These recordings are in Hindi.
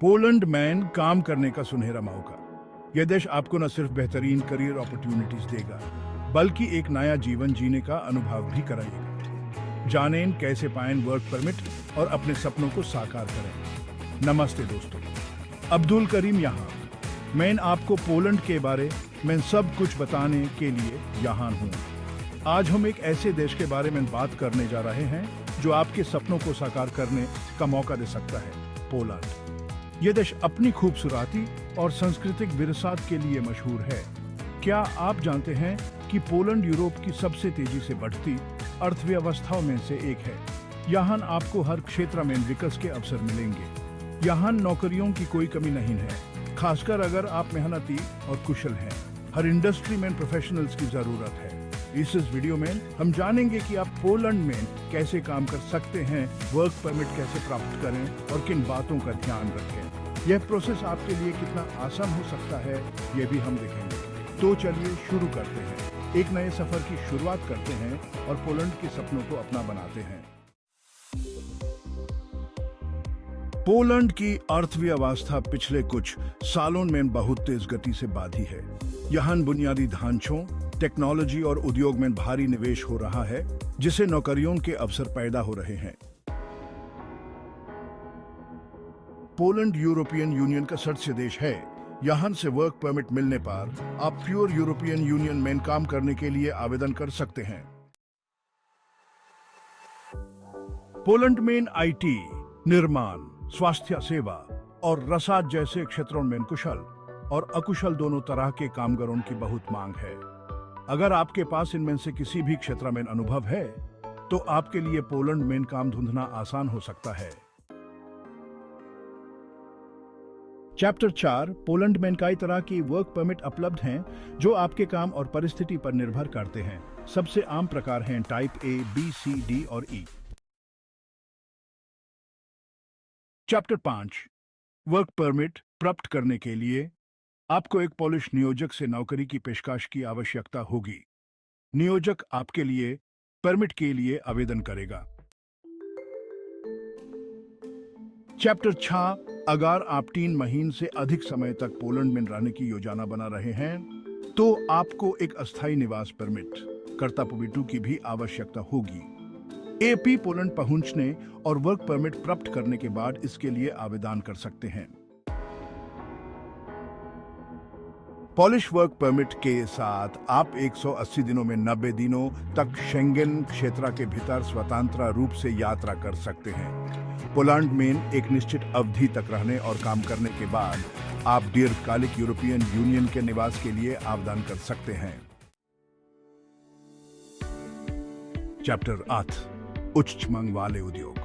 पोलैंड मैन काम करने का सुनहरा मौका। यह देश आपको न सिर्फ बेहतरीन करियर अपॉर्चुनिटीज देगा, बल्कि एक नया जीवन जीने का अनुभव भी कराएगा। जानें कैसे पाएं वर्क परमिट और अपने सपनों को साकार करें। नमस्ते दोस्तों, अब्दुल करीम यहाँ। मैं आपको पोलैंड के बारे में सब कुछ बताने के लिए यहाँ हूँ। आज हम एक ऐसे देश के बारे में बात करने जा रहे हैं जो आपके सपनों को साकार करने का मौका दे सकता है, पोलैंड। यह देश अपनी खूबसूरती और सांस्कृतिक विरासत के लिए मशहूर है। क्या आप जानते हैं कि पोलैंड यूरोप की सबसे तेजी से बढ़ती अर्थव्यवस्थाओं में से एक है। यहाँ आपको हर क्षेत्र में विकास के अवसर मिलेंगे। यहाँ नौकरियों की कोई कमी नहीं है, खासकर अगर आप मेहनती और कुशल हैं। हर इंडस्ट्री में प्रोफेशनल्स की जरूरत है। इस वीडियो में हम जानेंगे कि आप पोलैंड में कैसे काम कर सकते हैं, वर्क परमिट कैसे प्राप्त करें और किन बातों का ध्यान रखें। यह प्रोसेस आपके लिए कितना आसान हो सकता है, यह भी हम देखेंगे। तो चलिए शुरू करते हैं। एक नए सफर की शुरुआत करते हैं और पोलैंड के सपनों को अपना बनाते हैं। पोलैंड की अर्थव्यवस्था पिछले कुछ सालों में बहुत तेज गति से बढ़ी है। यहाँ बुनियादी ढांचों, टेक्नोलॉजी और उद्योग में भारी निवेश हो रहा है, जिससे नौकरियों के अवसर पैदा हो रहे हैं। पोलैंड यूरोपियन यूनियन का सदस्य देश है। यहाँ से वर्क परमिट मिलने पर आप प्योर यूरोपियन यूनियन में काम करने के लिए आवेदन कर सकते हैं। पोलैंड में आईटी, निर्माण, स्वास्थ्य सेवा और रसाद जैसे क्षेत्रों में कुशल और अकुशल दोनों तरह के कामगारों की बहुत मांग है। अगर आपके पास इनमें से किसी भी क्षेत्र में अनुभव है, तो आपके लिए पोलैंड में काम ढूंढना आसान हो सकता है। चैप्टर 4, पोलैंड में कई तरह की वर्क परमिट उपलब्ध हैं, जो आपके काम और परिस्थिति पर निर्भर करते हैं। सबसे आम प्रकार हैं type A, B, C, D और ई। चैप्टर 5, वर्क परमिट प्राप्त करने के लिए आपको एक पोलिश नियोजक से नौकरी की पेशकश की आवश्यकता होगी। नियोजक आपके लिए परमिट के लिए आवेदन करेगा। चैप्टर 6, अगर आप 3 महीने से अधिक समय तक पोलैंड में रहने की योजना बना रहे हैं, तो आपको एक अस्थायी निवास परमिट कर्तव्य की भी आवश्यकता होगी। एपी पोलैंड पहुंचने और वर्क परमिट प्राप्त करने के बाद इसके लिए आवेदन कर सकते हैं। पोलिश वर्क परमिट के साथ आप 180 दिनों में 90 दिनों तक शेंगेन क्षेत्र के भीतर स्वतंत्र रूप से यात्रा कर सकते हैं। पोलैंड में एक निश्चित अवधि तक रहने और काम करने के बाद आप दीर्घकालिक यूरोपियन यूनियन के निवास के लिए आवेदन कर सकते हैं। चैप्टर 8, उच्च मांग वाले उद्योग।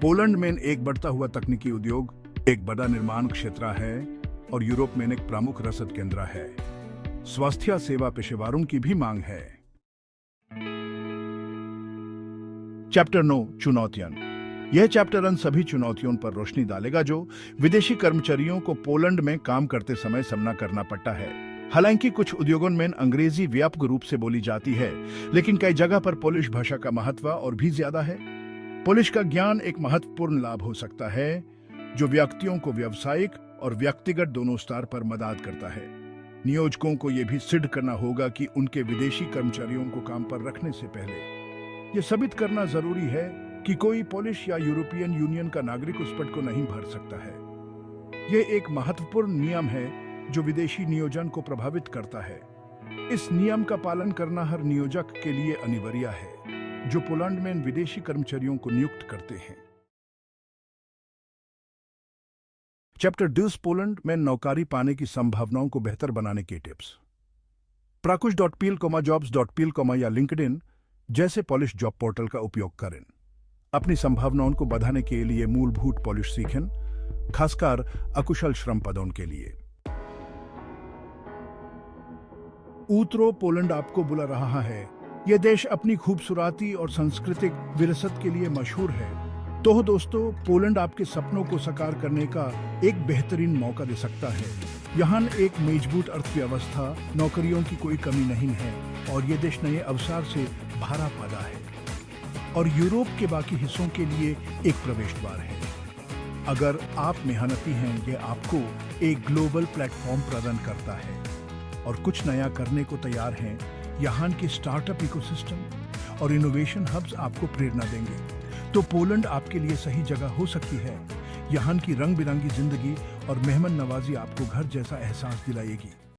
पोलैंड में एक बढ़ता हुआ तकनीकी उद्योग, एक बड़ा निर्माण क्षेत्र है और यूरोप में एक प्रमुख रसद केंद्र है। स्वास्थ्य सेवा पेशेवरों की भी मांग है। चैप्टर 9, चुनौतियां। यह चैप्टर उन सभी चुनौतियों पर रोशनी डालेगा जो विदेशी कर्मचारियों को पोलैंड में काम करते समय सामना करना पड़ता है। हालांकि कुछ उद्योगों में अंग्रेजी व्यापक रूप से बोली जाती है, लेकिन कई जगह पर पोलिश भाषा का महत्व और भी ज्यादा है। पोलिश का ज्ञान एक महत्वपूर्ण लाभ हो सकता है, जो व्यक्तियों को व्यावसायिक और व्यक्तिगत दोनों स्तर पर मदद करता है। नियोजकों को यह भी सिद्ध करना होगा कि उनके विदेशी कर्मचारियों को काम पर रखने से पहले यह साबित करना जरूरी है कि कोई पोलिश या यूरोपियन यूनियन का नागरिक उस पद को नहीं भर सकता है। यह एक महत्वपूर्ण नियम है जो विदेशी नियोजन को प्रभावित करता है। इस नियम का पालन करना हर नियोजक के लिए अनिवार्य है, जो पोलैंड में विदेशी कर्मचारियों को नियुक्त करते हैं। चैप्टर 10, पोलैंड में नौकरी पाने की संभावनाओं को बेहतर बनाने के टिप्स। prakush.pl, jobs.pl या लिंक्डइन जैसे पोलिश जॉब पोर्टल का उपयोग करें। अपनी संभावनाओं को बढ़ाने के लिए मूलभूत पोलिश सीखें, खासकर अकुशल श्रम पदों के लिए। उत्तरी पोलैंड आपको बुला रहा है। यह देश अपनी खूबसूरती और सांस्कृतिक विरासत के लिए मशहूर है। तो दोस्तों, पोलैंड आपके सपनों को साकार करने का एक बेहतरीन मौका दे सकता है। यहाँ एक मजबूत अर्थव्यवस्था, नौकरियों की कोई कमी नहीं है और ये देश नए अवसर से भरा पड़ा है और यूरोप के बाकी हिस्सों के लिए एक प्रवेश द्वार है। अगर आप मेहनती हैं, ये आपको एक ग्लोबल प्लेटफॉर्म प्रदान करता है और कुछ नया करने को तैयार हैं। यहाँ के स्टार्टअप इकोसिस्टम और इनोवेशन हब्स आपको प्रेरणा देंगे। तो पोलैंड आपके लिए सही जगह हो सकती है। यहाँ की रंग बिरंगी जिंदगी और मेहमान नवाजी आपको घर जैसा एहसास दिलाएगी।